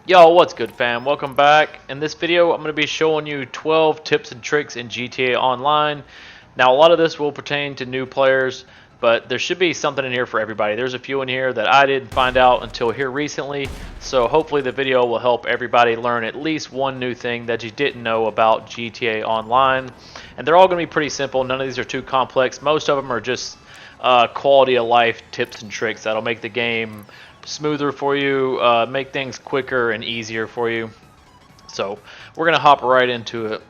Yo, what's good fam? Welcome back. In this video, I'm going to be showing you 12 tips and tricks in GTA Online. Now, a lot of this will pertain to new players, but there should be something in here for everybody. There's a few in here that I didn't find out until here recently, so hopefully the video will help everybody learn at least one new thing that you didn't know about GTA Online. And they're all going to be pretty simple. None of these are too complex. Most of them are just quality of life tips and tricks that'll make the game smoother for you, make things quicker and easier for you. So we're gonna hop right into it.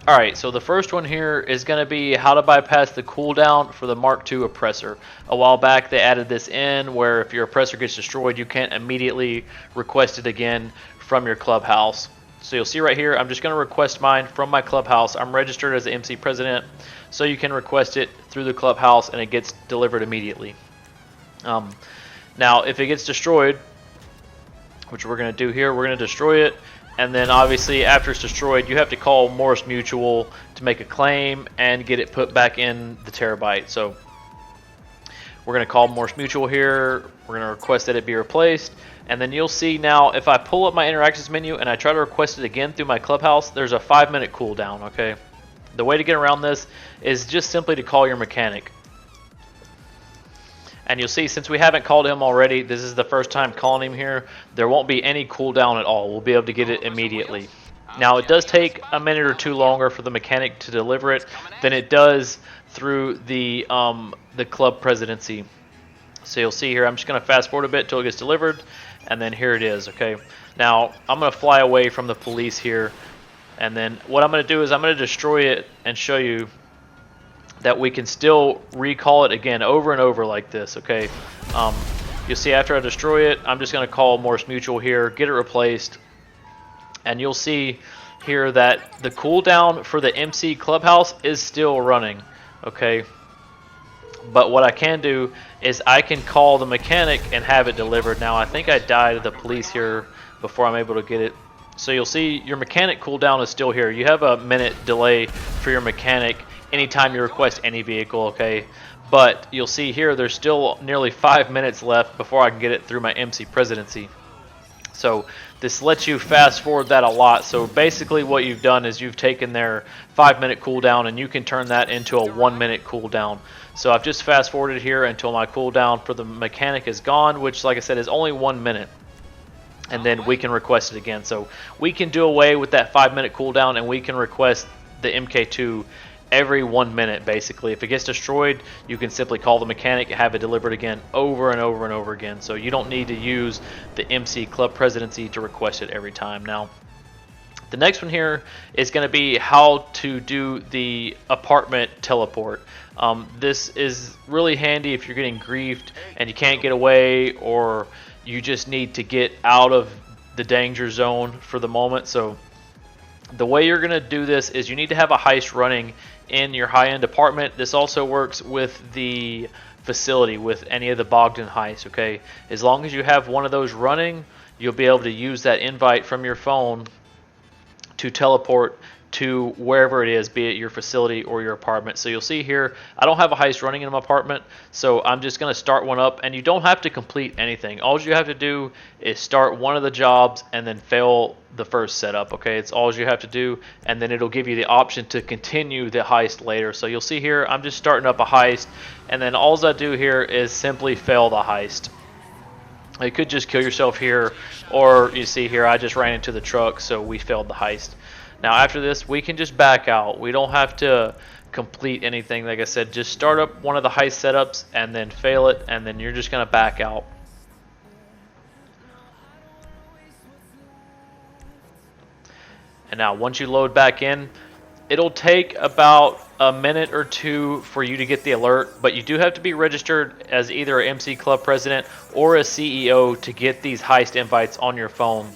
Alright, so the first one here is going to be how to bypass the cooldown for the Mark II oppressor. A while back they added this in where if your oppressor gets destroyed you can't immediately request it again from your clubhouse. So you'll see right here, I'm just going to request mine from my clubhouse. I'm registered as the MC president, so you can request it through the clubhouse and it gets delivered immediately. Now if it gets destroyed, which we're going to do here, we're going to destroy it, and then obviously after it's destroyed you have to call Morris Mutual to make a claim and get it put back in the terabyte. So we're going to call Morris Mutual here, we're going to request that it be replaced, and then you'll see now if I pull up my interactions menu and I try to request it again through my clubhouse, there's a 5-minute cooldown. Okay, the way to get around this is just simply to call your mechanic. And you'll see since we haven't called him already, this is the first time calling him here, there won't be any cooldown at all. We'll be able to get it immediately. Now it does take a minute or two longer for the mechanic to deliver it than it does through the club presidency. So you'll see here, I'm just going to fast forward a bit till it gets delivered, and then here it is. Okay, now I'm going to fly away from the police here, and then what I'm going to do is I'm going to destroy it and show you that we can still recall it again over and over like this. Okay, you'll see after I destroy it, I'm just going to call Morris Mutual here, get it replaced, and you'll see here that the cooldown for the MC clubhouse is still running. Okay, but what I can do is I can call the mechanic and have it delivered. Now I think I died of the police here before I'm able to get it. So you'll see your mechanic cooldown is still here. You have a minute delay for your mechanic anytime you request any vehicle, okay? But you'll see here there's still nearly 5 minutes left before I can get it through my MC presidency. So this lets you fast forward that a lot. So basically what you've done is you've taken their 5-minute cooldown and you can turn that into a 1-minute cooldown. So I've just fast forwarded here until my cooldown for the mechanic is gone, which like I said is only 1 minute. And then we can request it again. So we can do away with that 5-minute cooldown and we can request the MK2 every 1 minute basically. If it gets destroyed, you can simply call the mechanic and have it delivered again over and over and over again. So you don't need to use the MC club presidency to request it every time. Now the next one here is going to be how to do the apartment teleport. This is really handy if you're getting griefed and you can't get away, or you just need to get out of the danger zone for the moment. So the way you're going to do this is you need to have a heist running in your high-end apartment. This also works with the facility, with any of the Bogdan heists, okay? As long as you have one of those running, you'll be able to use that invite from your phone to teleport to wherever it is, be it your facility or your apartment. So you'll see here, I don't have a heist running in my apartment, so I'm just going to start one up, and you don't have to complete anything. All you have to do is start one of the jobs and then fail the first setup, okay? It's all you have to do, and then it'll give you the option to continue the heist later. So you'll see here, I'm just starting up a heist, and then all I do here is simply fail the heist. You could just kill yourself here, or you see here, I just ran into the truck, so we failed the heist. Now after this, we can just back out. We don't have to complete anything. Like I said, just start up one of the heist setups and then fail it, and then you're just going to back out. And now once you load back in, it'll take about a minute or two for you to get the alert, but you do have to be registered as either an MC Club President or a CEO to get these heist invites on your phone.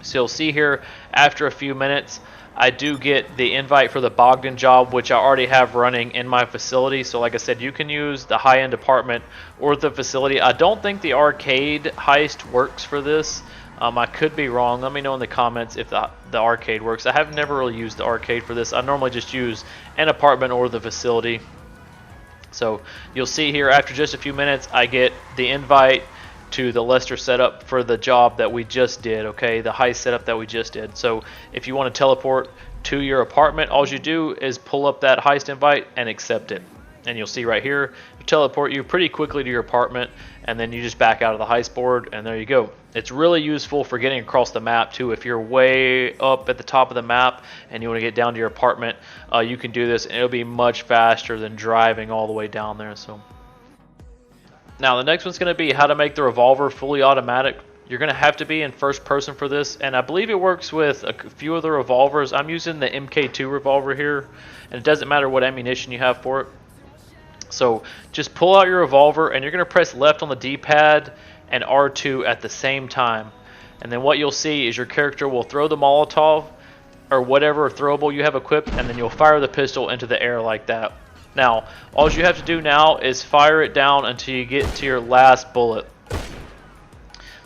So you'll see here, after a few minutes, I do get the invite for the Bogdan job, which I already have running in my facility. So like I said, you can use the high-end apartment or the facility. I don't think the arcade heist works for this. I could be wrong. Let me know in the comments if the arcade works. I have never really used the arcade for this. I normally just use an apartment or the facility. So you'll see here after just a few minutes I get the invite to the Lester setup for the job that we just did, okay, the heist setup that we just did. So if you want to teleport to your apartment, all you do is pull up that heist invite and accept it. And you'll see right here, it'll teleport you pretty quickly to your apartment, and then you just back out of the heist board, and there you go. It's really useful for getting across the map too. If you're way up at the top of the map and you want to get down to your apartment, you can do this, and it'll be much faster than driving all the way down there. So now the next one's going to be how to make the revolver fully automatic. You're going to have to be in first person for this, and I believe it works with a few of the revolvers. I'm using the MK2 revolver here, and it doesn't matter what ammunition you have for it. So just pull out your revolver, and you're going to press left on the D-pad and R2 at the same time. And then what you'll see is your character will throw the Molotov or whatever throwable you have equipped, and then you'll fire the pistol into the air like that. Now, all you have to do now is fire it down until you get to your last bullet.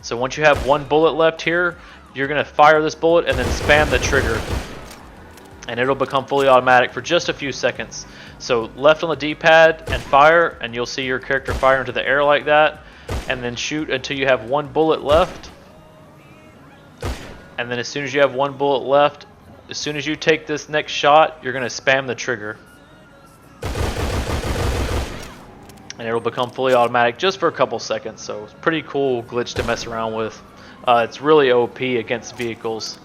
So once you have one bullet left here, you're going to fire this bullet and then spam the trigger. And it'll become fully automatic for just a few seconds. So left on the D-pad and fire, and you'll see your character fire into the air like that. And then shoot until you have one bullet left. And then as soon as you have one bullet left, as soon as you take this next shot, you're going to spam the trigger. And it'll become fully automatic just for a couple seconds. So it's a pretty cool glitch to mess around with. It's really OP against vehicles.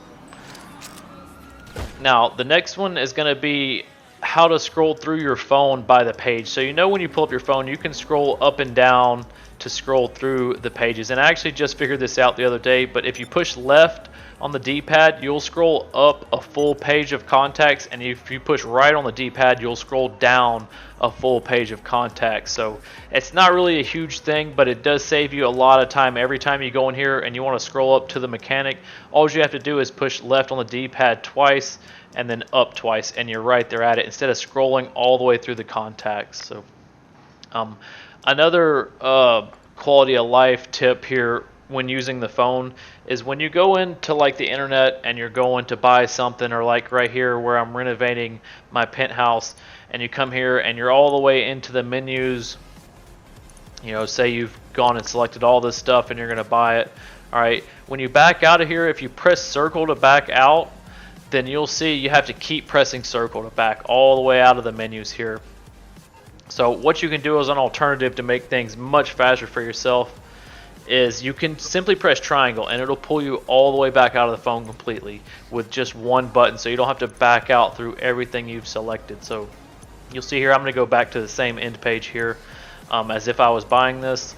Now the next one is going to be how to scroll through your phone by the page. So you know when you pull up your phone, you can scroll up and down to scroll through the pages. And I actually just figured this out the other day, but if you push left on the D-pad, you'll scroll up a full page of contacts, and if you push right on the D-pad, you'll scroll down a full page of contacts. So it's not really a huge thing, but it does save you a lot of time. Every time you go in here and you want to scroll up to the mechanic, all you have to do is push left on the D-pad twice and then up twice, and you're right there at it, instead of scrolling all the way through the contacts. So another quality of life tip here when using the phone is when you go into like the internet and you're going to buy something, or like right here where I'm renovating my penthouse, and you come here and you're all the way into the menus, you know, say you've gone and selected all this stuff and you're going to buy it. All right, when you back out of here, if you press circle to back out, then you'll see you have to keep pressing circle to back all the way out of the menus here. So what you can do as an alternative to make things much faster for yourself is you can simply press triangle, and it'll pull you all the way back out of the phone completely with just one button, so you don't have to back out through everything you've selected. So you'll see here I'm going to go back to the same end page here as if I was buying this.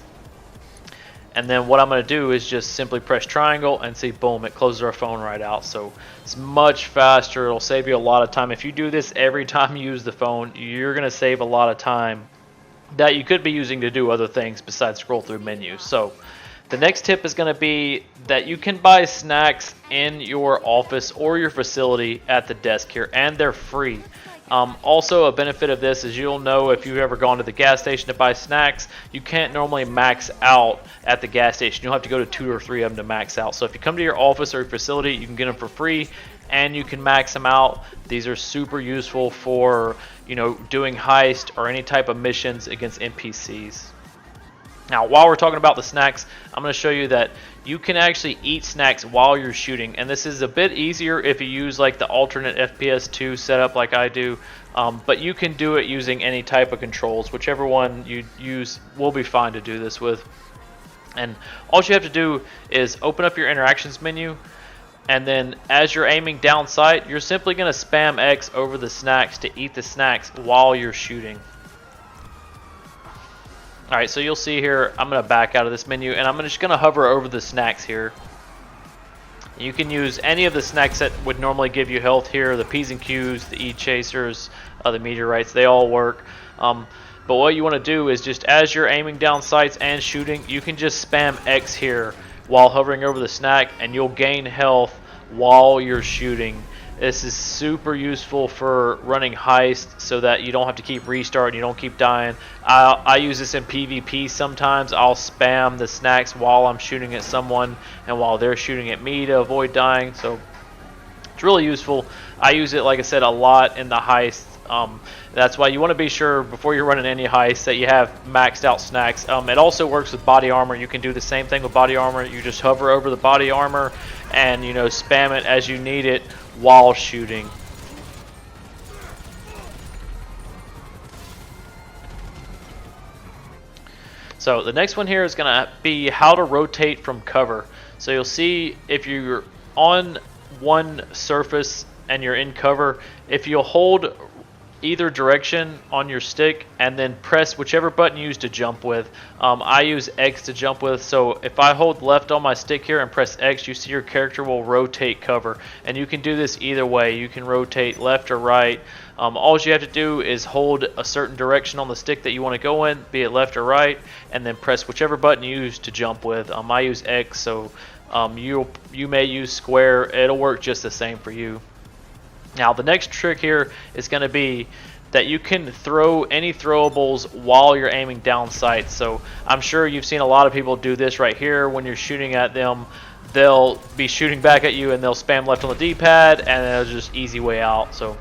And then what I'm going to do is just simply press triangle, and see, boom, it closes our phone right out. So it's much faster. It'll save you a lot of time. If you do this every time you use the phone, you're going to save a lot of time that you could be using to do other things besides scroll through menus. So the next tip is going to be that you can buy snacks in your office or your facility at the desk here, and they're free. Also, a benefit of this is you'll know if you've ever gone to the gas station to buy snacks, you can't normally max out at the gas station. You'll have to go to 2 or 3 of them to max out. So if you come to your office or your facility, you can get them for free, and you can max them out. These are super useful for, you know, doing heist or any type of missions against NPCs. Now, while we're talking about the snacks, I'm going to show you that you can actually eat snacks while you're shooting, and this is a bit easier if you use like the alternate FPS 2 setup like I do, but you can do it using any type of controls. Whichever one you use will be fine to do this with. And all you have to do is open up your interactions menu, and then as you're aiming down sight, you're simply going to spam X over the snacks to eat the snacks while you're shooting. Alright, so you'll see here, I'm going to back out of this menu, and I'm just going to hover over the snacks here. You can use any of the snacks that would normally give you health here, the P's and Q's, the E-chasers, the meteorites, they all work. But what you want to do is just as you're aiming down sights and shooting, you can just spam X here while hovering over the snack, and you'll gain health while you're shooting. This is super useful for running heists so that you don't have to keep restarting, you don't keep dying. I use this in PvP sometimes. I'll spam the snacks while I'm shooting at someone and while they're shooting at me to avoid dying. So it's really useful. I use it, like I said, a lot in the heists That's why you want to be sure before you're running any heist that you have maxed out snacks. It also works with body armor. You can do the same thing with body armor. You just hover over the body armor and, you know, spam it as you need it while shooting. So the next one here is going to be how to rotate from cover. So you'll see if you're on one surface and you're in cover, if you'll hold either direction on your stick and then press whichever button you use to jump with. I use X to jump with, so if I hold left on my stick here and press X, you see your character will rotate cover. And you can do this either way. You can rotate left or right. All you have to do is hold a certain direction on the stick that you want to go in, be it left or right, and then press whichever button you use to jump with. I use X, so you may use square. It'll work just the same for you. Now the next trick here is going to be that you can throw any throwables while you're aiming down sights. So I'm sure you've seen a lot of people do this right here. When you're shooting at them, they'll be shooting back at you and they'll spam left on the D-pad and it'll just easy way out. So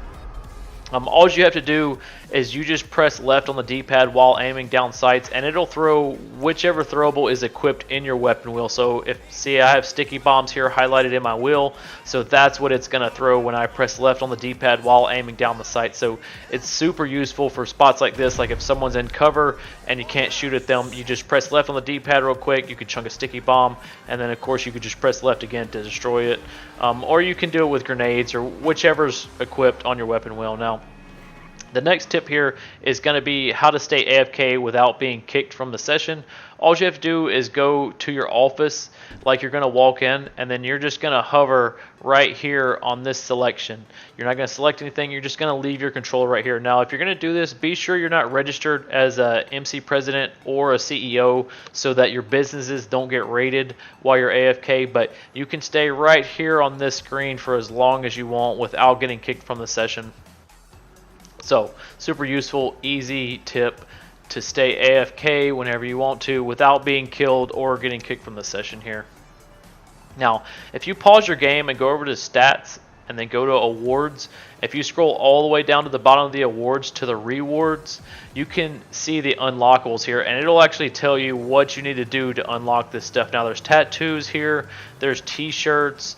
all you have to do is you just press left on the D-pad while aiming down sights, and it'll throw whichever throwable is equipped in your weapon wheel. So see, I have sticky bombs here highlighted in my wheel, so that's what it's going to throw when I press left on the D-pad while aiming down the sight. So it's super useful for spots like this, like if someone's in cover and you can't shoot at them, you just press left on the D-pad real quick, you can chunk a sticky bomb, and then of course you could just press left again to destroy it. Or you can do it with grenades or whichever's equipped on your weapon wheel. Now, the next tip here is going to be how to stay AFK without being kicked from the session. All you have to do is go to your office like you're going to walk in, and then you're just going to hover right here on this selection. You're not going to select anything, you're just going to leave your controller right here. Now if you're going to do this, be sure you're not registered as a MC president or a CEO so that your businesses don't get raided while you're AFK, but you can stay right here on this screen for as long as you want without getting kicked from the session. So, super useful, easy tip to stay AFK whenever you want to without being killed or getting kicked from the session here. Now, if you pause your game and go over to stats and then go to awards, if you scroll all the way down to the bottom of the awards to the rewards, you can see the unlockables here, and it'll actually tell you what you need to do to unlock this stuff. Now, there's tattoos here, there's t-shirts,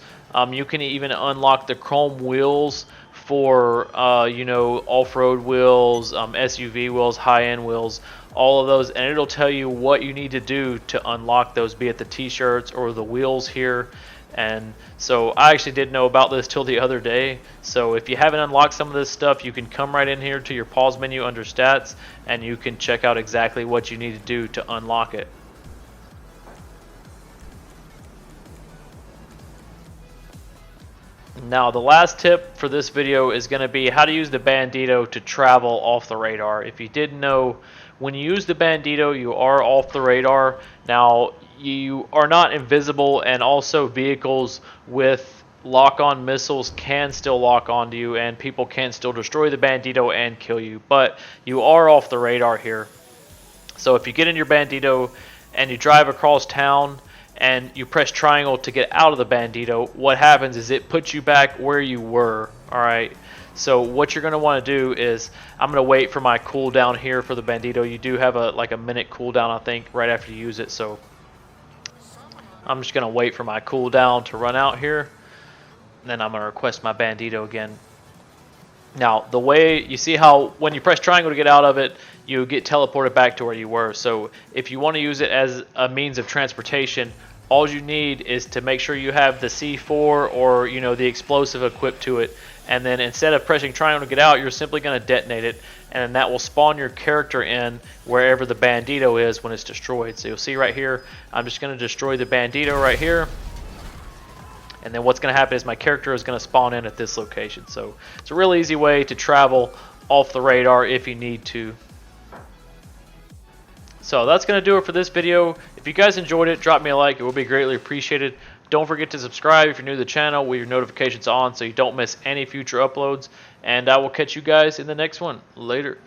you can even unlock the chrome wheels for you know, off-road wheels, SUV wheels, high-end wheels, all of those, and it'll tell you what you need to do to unlock those, be it the t-shirts or the wheels here. And so I actually didn't know about this till the other day. So if you haven't unlocked some of this stuff, you can come right in here to your pause menu under stats and you can check out exactly what you need to do to unlock it. Now the last tip for this video is going to be how to use the Bandito to travel off the radar. If you didn't know, when you use the Bandito, you are off the radar. Now you are not invisible, and also vehicles with lock-on missiles can still lock onto you and people can still destroy the Bandito and kill you, but you are off the radar here. So if you get in your Bandito and you drive across town and you press triangle to get out of the Bandito, what happens is it puts you back where you were. Alright, so what you're going to want to do is, I'm going to wait for my cooldown here for the Bandito. You do have a minute cooldown, I think, right after you use it, so I'm just going to wait for my cooldown to run out here, and then I'm going to request my Bandito again. Now, the way, you see how when you press triangle to get out of it, you get teleported back to where you were. So if you want to use it as a means of transportation, all you need is to make sure you have the C4 or, you know, the explosive equipped to it. And then instead of pressing triangle to get out, you're simply going to detonate it, and that will spawn your character in wherever the Bandito is when it's destroyed. So you'll see right here, I'm just going to destroy the Bandito right here. And then what's going to happen is my character is going to spawn in at this location. So it's a real easy way to travel off the radar if you need to. So that's going to do it for this video. If you guys enjoyed it, drop me a like. It will be greatly appreciated. Don't forget to subscribe if you're new to the channel with your notifications on so you don't miss any future uploads. And I will catch you guys in the next one. Later.